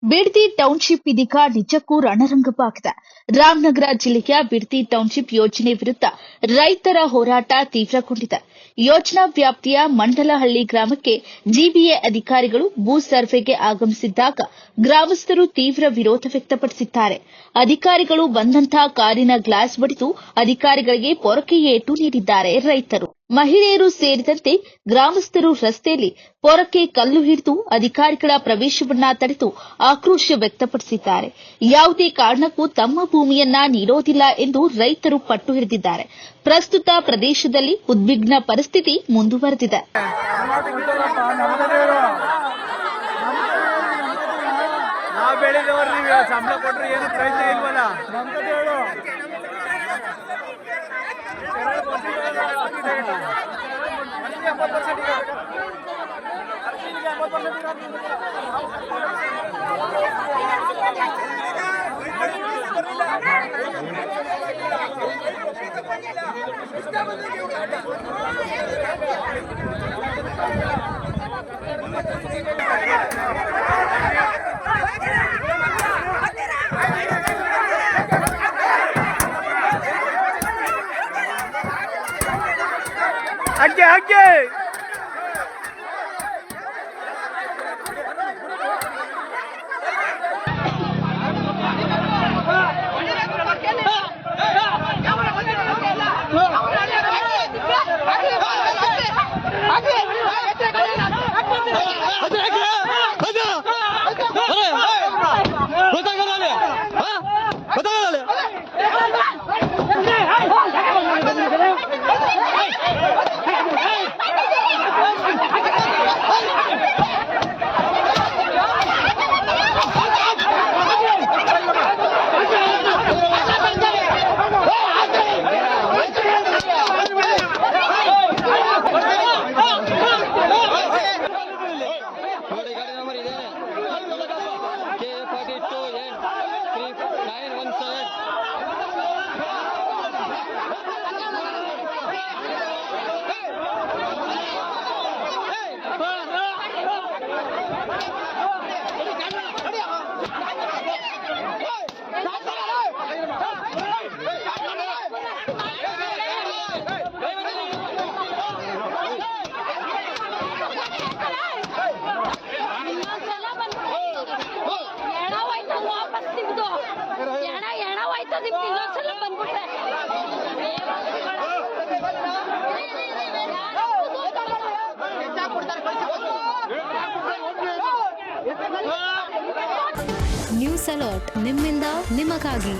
Bidadi township ಇದೀಗ ನಿಜಕ್ಕೂ ರಣರಂಗವಾಗಿದೆ. ರಾಮನಗರ ಜಿಲ್ಲೆಯ ಬಿಡದಿ ಟೌನ್ಶಿಪ್ ಯೋಜನೆ ವಿರುದ್ಧ ರೈತರ ಹೋರಾಟ ತೀವ್ರಗೊಂಡಿದೆ. ಯೋಜನಾ ವ್ಯಾಪ್ತಿಯ ಮಂಡಲಹಳ್ಳಿ ಗ್ರಾಮಕ್ಕೆ ಜಿಬಿಎ ಅಧಿಕಾರಿಗಳು ಭೂ ಸರ್ವೆಗೆ ಆಗಮಿಸಿದ್ದಾಗ ಗ್ರಾಮಸ್ಥರು ತೀವ್ರ ವಿರೋಧ ವ್ಯಕ್ತಪಡಿಸಿದ್ದಾರೆ. ಅಧಿಕಾರಿಗಳು ಬಂದಂತಹ ಕಾರಿನ ಗ್ಲಾಸ್ ಬಡಿದು ಅಧಿಕಾರಿಗಳಿಗೆ ಪೊರಕೆ ಏಟು ನೀಡಿದ್ದಾರೆ ರೈತರು. ಮಹಿಳೆಯರು ಸೇರಿದಂತೆ ಗ್ರಾಮಸ್ಥರು ರಸ್ತೆಯಲ್ಲಿ ಪೊರಕೆ ಕಲ್ಲು ಹಿಡಿದು ಅಧಿಕಾರಿಗಳ ಪ್ರವೇಶವನ್ನ ತಡೆದು ಆಕ್ರೋಶ ವ್ಯಕ್ತಪಡಿಸಿದ್ದಾರೆ. ಯಾವುದೇ ಕಾರಣಕ್ಕೂ ತಮ್ಮ ಭೂಮಿಯನ್ನ ನೀಡೋದಿಲ್ಲ ಎಂದು ರೈತರು ಪಟ್ಟು ಹಿಡಿದಿದ್ದಾರೆ. ಪ್ರಸ್ತುತ ಪ್ರದೇಶದಲ್ಲಿ ಉದ್ವಿಗ್ನ ಪರಿಸ್ಥಿತಿ ಮುಂದುವರೆದಿದೆ. आगे ನ್ಯೂಸ್ ಅಲರ್ಟ್ ನಿಮ್ಮಿಂದ ನಿಮಗಾಗಿ.